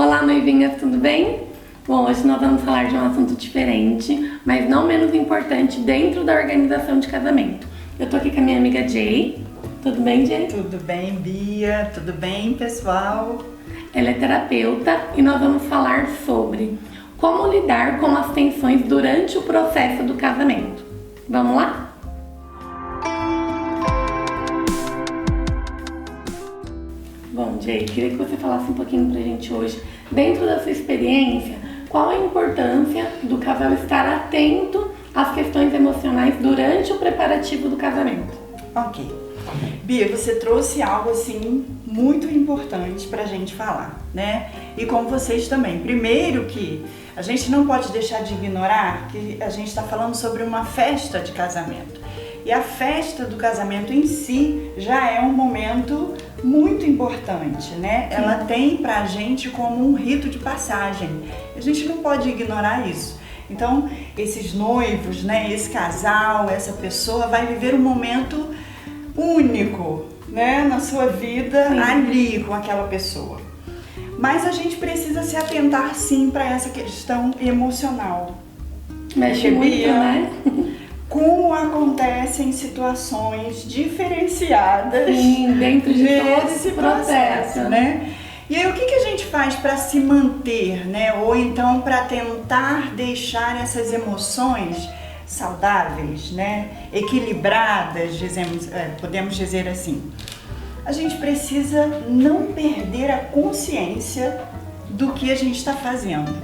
Olá, noivinhas, tudo bem? Bom, hoje nós vamos falar de um assunto diferente, mas não menos importante dentro da organização de casamento. Eu tô aqui com a minha amiga Jay. Tudo bem, Jay? Tudo bem, Bia? Tudo bem, pessoal? Ela é terapeuta e nós vamos falar sobre como lidar com as tensões durante o processo do casamento. Vamos lá? Bom, Jay, queria que você falasse um pouquinho pra gente hoje, dentro da sua experiência, qual a importância do casal estar atento às questões emocionais durante o preparativo do casamento. Ok. Bia, você trouxe algo assim muito importante pra gente falar, né? E com vocês também. Primeiro que a gente não pode deixar de ignorar que a gente está falando sobre uma festa de casamento. E a festa do casamento em si já é um momento muito importante, né? Sim. Ela tem pra gente como um rito de passagem. A gente não pode ignorar isso. Então, esses noivos, né? Esse casal, essa pessoa vai viver um momento único, né? Na sua vida. Sim. Ali com aquela pessoa. Mas a gente precisa se atentar sim para essa questão emocional. Mexe muito, né? Como acontecem situações diferenciadas. Sim, dentro de todo esse esse processo, né? E aí o que a gente faz para se manter, né? Ou então para tentar deixar essas emoções saudáveis, né? Equilibradas, podemos dizer assim. A gente precisa não perder a consciência do que a gente está fazendo.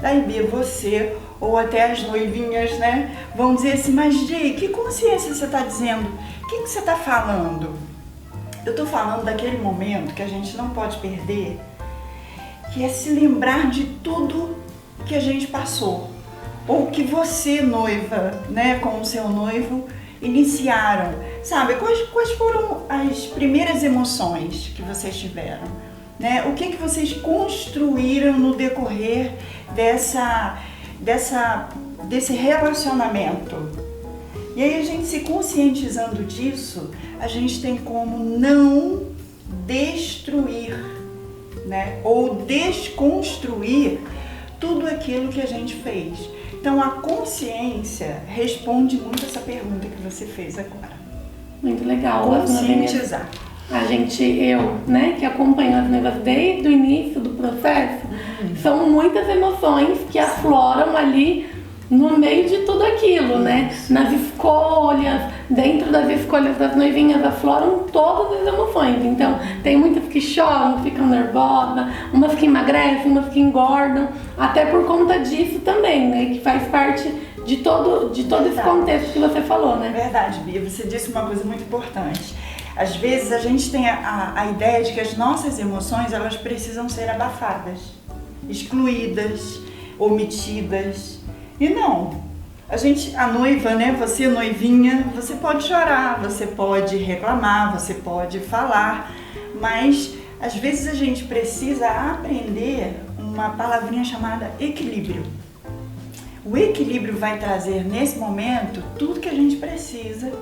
Daí, Bia, você ou até as noivinhas, né, vão dizer assim, mas Jay, que consciência você está dizendo? O que você está falando? Eu estou falando daquele momento que a gente não pode perder, que é se lembrar de tudo que a gente passou. Ou que você, noiva, né, com o seu noivo, iniciaram. Sabe, quais foram as primeiras emoções que vocês tiveram? Né? O que vocês construíram no decorrer desse relacionamento? E aí a gente se conscientizando disso, a gente tem como não destruir, né? Ou desconstruir tudo aquilo que a gente fez. Então a consciência responde muito essa pergunta que você fez agora. Muito legal. Conscientizar. Eu, né, que acompanho as noivas desde o início do processo, são muitas emoções que afloram ali no meio de tudo aquilo, né? Nas escolhas, dentro das escolhas das noivinhas, afloram todas as emoções. Então, tem muitas que choram, ficam nervosas, umas que emagrecem, umas que engordam, até por conta disso também, né? Que faz parte de todo esse contexto que você falou, né? Verdade, Bia, você disse uma coisa muito importante. Às vezes a gente tem a ideia de que as nossas emoções, elas precisam ser abafadas, excluídas, omitidas. E não. A noiva, né? Você, noivinha, você pode chorar, você pode reclamar, você pode falar, mas às vezes a gente precisa aprender uma palavrinha chamada equilíbrio. O equilíbrio vai trazer nesse momento tudo que a gente precisa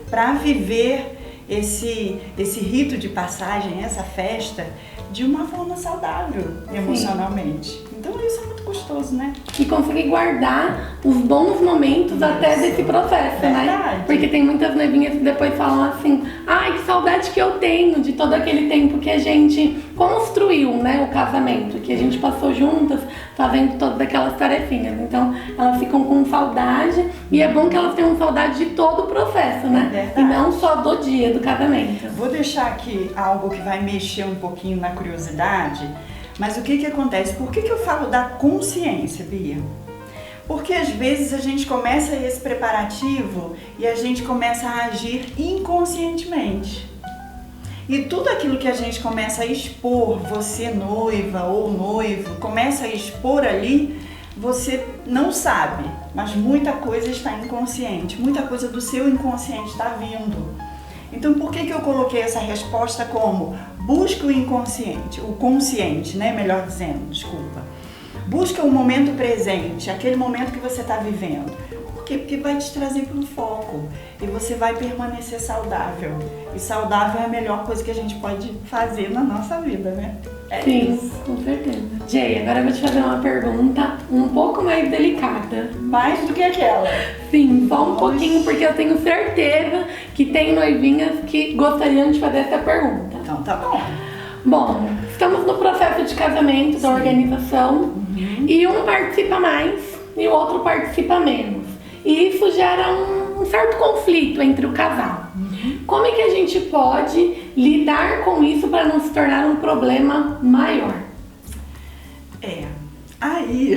para viver esse rito de passagem, essa festa, de uma forma saudável emocionalmente. Sim. Então isso é muito gostoso, né? E conseguir guardar os bons momentos até desse processo, né? Porque tem muitas noivinhas que depois falam assim, ai, que saudade que eu tenho de todo aquele tempo que a gente construiu, né? O casamento, que a gente passou juntas, fazendo todas aquelas tarefinhas. Então, elas ficam com saudade e é bom que elas tenham saudade de todo o processo, né? E não só do dia do casamento. Vou deixar aqui algo que vai mexer um pouquinho na curiosidade, mas o que acontece? Por que eu falo da consciência, Bia? Porque às vezes a gente começa esse preparativo e a gente começa a agir inconscientemente. E tudo aquilo que a gente começa a expor, você noiva ou noivo, começa a expor ali, você não sabe, mas muita coisa está inconsciente, muita coisa do seu inconsciente está vindo. Então por que eu coloquei essa resposta como busca o inconsciente, o consciente, né? Melhor dizendo, desculpa. Busca o momento presente, aquele momento que você está vivendo. Por quê? Porque vai te trazer para o foco e você vai permanecer saudável. E saudável é a melhor coisa que a gente pode fazer na nossa vida, né? Sim, isso. com certeza. Jay, agora eu vou te fazer uma pergunta um pouco mais delicada. Mais do que aquela. Sim, só um pouquinho, porque eu tenho certeza que tem noivinhas que gostariam de fazer essa pergunta. Então tá bom. Bom, estamos no processo de casamento da organização e um participa mais e o outro participa menos. E isso gera um certo conflito entre o casal. Como é que a gente pode lidar com isso para não se tornar um problema maior? Aí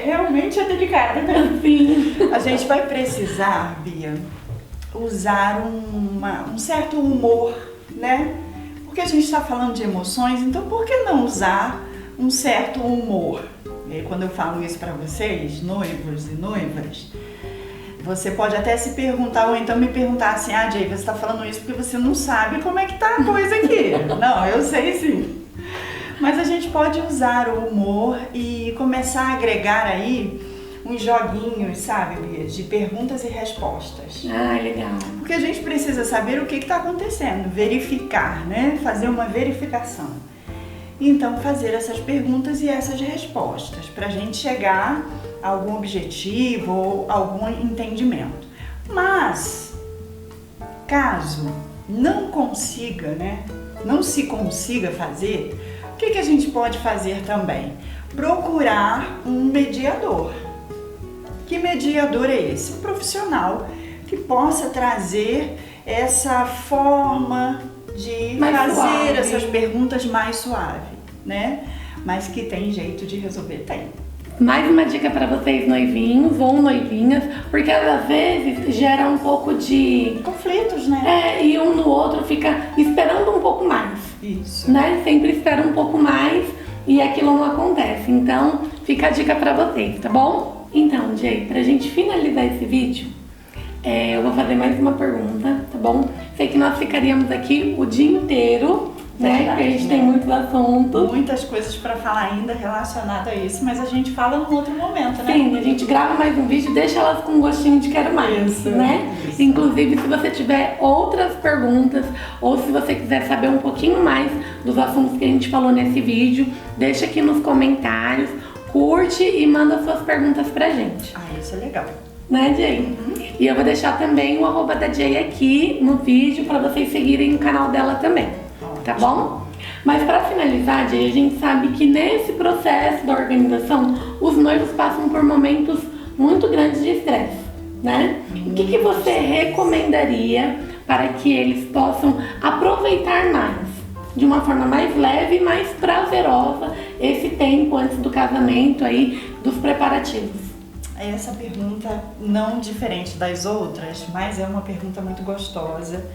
realmente é delicado, né? Sim. A gente vai precisar, Bia, usar um certo humor, né? Porque a gente está falando de emoções, então por que não usar um certo humor? E aí, quando eu falo isso para vocês, noivos e noivas, você pode até se perguntar, ou então me perguntar assim, Jay, você está falando isso porque você não sabe como é que tá a coisa aqui. Não, eu sei sim. Mas a gente pode usar o humor e começar a agregar aí uns joguinhos, sabe, Bia, de perguntas e respostas. Ah, legal. Porque a gente precisa saber o que está acontecendo, verificar, né? Fazer uma verificação. Então, fazer essas perguntas e essas respostas para a gente chegar a algum objetivo ou algum entendimento. Mas, caso não consiga, né? Não se consiga fazer, o que a gente pode fazer também? Procurar um mediador. Que mediador é esse? Um profissional que possa trazer essa forma de fazer suave. essas perguntas mais suave, né? Mas que tem jeito de resolver, tem. Mais uma dica para vocês noivinhos ou noivinhas, porque às vezes gera um pouco de conflitos, né? E um no outro fica esperando um pouco mais. Isso. Né? Sempre espera um pouco mais e aquilo não acontece. Então, fica a dica para vocês, tá bom? Então, Jay, pra gente finalizar esse vídeo, eu vou fazer mais uma pergunta, tá bom? Sei que nós ficaríamos aqui o dia inteiro, né? Verdade, Porque a gente né? tem muitos assuntos. Muitas coisas para falar ainda relacionado a isso, mas a gente fala num outro momento, né? Sim, a gente grava mais um vídeo e deixa elas com um gostinho de quero mais, Isso, né? isso. Inclusive, se você tiver outras perguntas ou se você quiser saber um pouquinho mais dos assuntos que a gente falou nesse vídeo, deixa aqui nos comentários, curte e manda suas perguntas pra gente. Isso é legal. Né, Jay? E eu vou deixar também o arroba da Jay aqui no vídeo para vocês seguirem o canal dela também, tá bom? Mas para finalizar, Jay, a gente sabe que nesse processo da organização, os noivos passam por momentos muito grandes de estresse, né? O que você recomendaria para que eles possam aproveitar mais, de uma forma mais leve e mais prazerosa, esse tempo antes do casamento aí, dos preparativos? Essa pergunta, não diferente das outras, mas é uma pergunta muito gostosa.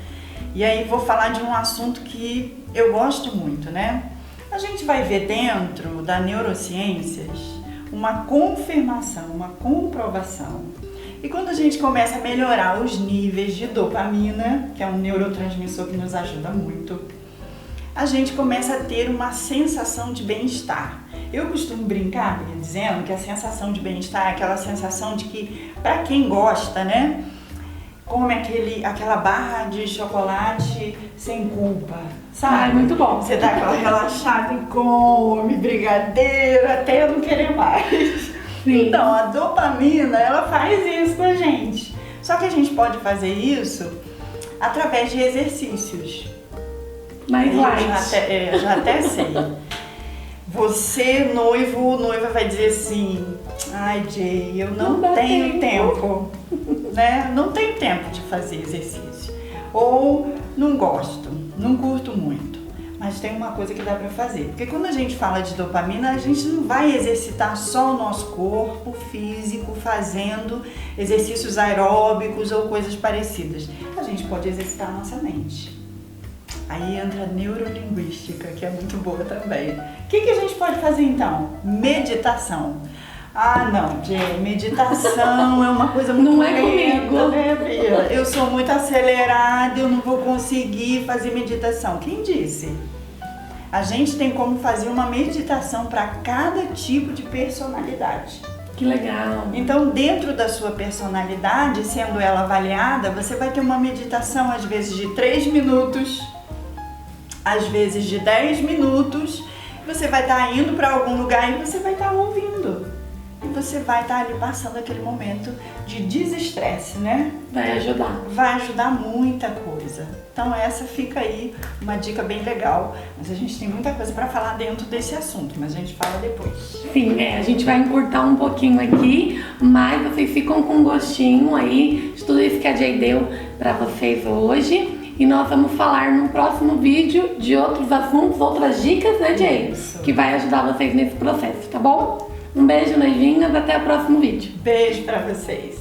E aí vou falar de um assunto que eu gosto muito, né? A gente vai ver dentro da neurociências uma confirmação, uma comprovação. E quando a gente começa a melhorar os níveis de dopamina, que é um neurotransmissor que nos ajuda muito, a gente começa a ter uma sensação de bem-estar. Eu costumo brincar dizendo que a sensação de bem-estar é aquela sensação de que, para quem gosta, né, come aquela barra de chocolate sem culpa, sabe? Muito bom. Você dá aquela relaxada e come brigadeiro até não querer mais. Sim. Então, a dopamina, ela faz isso com a gente. Só que a gente pode fazer isso através de exercícios. Mais light. Eu já até sei. Você, noivo, noiva vai dizer assim, ai Jay, eu não tenho tempo, né? Não tenho tempo de fazer exercício. Ou não gosto, não curto muito. Mas tem uma coisa que dá pra fazer. Porque quando a gente fala de dopamina, a gente não vai exercitar só o nosso corpo físico fazendo exercícios aeróbicos ou coisas parecidas. A gente pode exercitar a nossa mente. Aí entra a neurolinguística, que é muito boa também. O que a gente pode fazer então? Meditação. Ah, não, Jay, meditação é uma coisa muito Não é lenta, comigo. né, Bia? Eu sou muito acelerada, eu não vou conseguir fazer meditação. Quem disse? A gente tem como fazer uma meditação para cada tipo de personalidade. Que legal. Então, dentro da sua personalidade, sendo ela avaliada, você vai ter uma meditação às vezes de 3 minutos, às vezes de 10 minutos. Você vai estar indo para algum lugar e você vai estar ouvindo. E você vai estar ali passando aquele momento de desestresse, né? Vai ajudar. Vai ajudar muita coisa. Então essa fica aí uma dica bem legal. Mas a gente tem muita coisa para falar dentro desse assunto, mas a gente fala depois. Sim, a gente vai encurtar um pouquinho aqui, mas vocês ficam com um gostinho aí de tudo isso que a Jay deu para vocês hoje. E nós vamos falar no próximo vídeo de outros assuntos, outras dicas, né, Jay? Isso. Que vai ajudar vocês nesse processo, tá bom? Um beijo, noivinhas, até o próximo vídeo. Beijo para vocês.